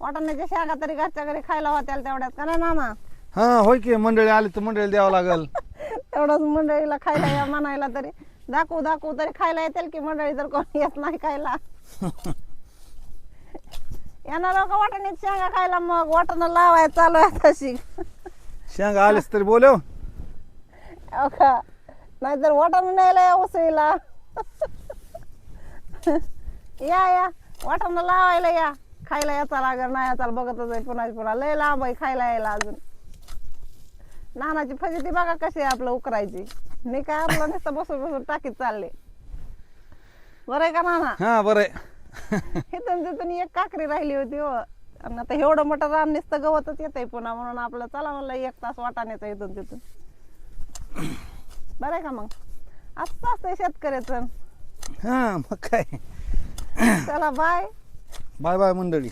वाटाण्याच्या शेंगा तरी घरच्या घरी खायला होत्या तेवढ्यात का नाही मामा? हा होय की मंडळी आली तर मंडळी द्यावं लागल. तेवढंच मंडळीला खायला या म्हणायला तरी दाखवू दाखवू तरी खायला येतील की मंडळी जर कोणी येत नाही खायला. येणार का वाटाण्याची शेंगा खायला? मग वाटाणा लावाय चालू आहे तशी. शेंगा आलीस तरी बोलव. हो का? नाहीतर वाटाणा न्यायला या उसळीला. या या वाटाणा लावायला या. खायला याचा लागेल नाही याचा बघतच आहे पुन्हा लय लांब आहे खायला यायला अजून. नानाची फजिती बघा कशी आहे आपलं उकरायची. मी काय आपलं नुसतं बसून बसून टाकीत चालले. बरं आहे का नाना? हा बरं. इथून तिथून एक काकरी राहिली होती हो. आणि आता एवढं मोठं रान नुसतं गवतच येतंय पुन्हा म्हणून आपलं चला म्हणलं 1 तास वाटाण्याचं इथून तिथून. बरं आहे का मग? असं असतंय शेतकऱ्याचं. हा मग काय. चला बाय. बाय बाय मंडळी.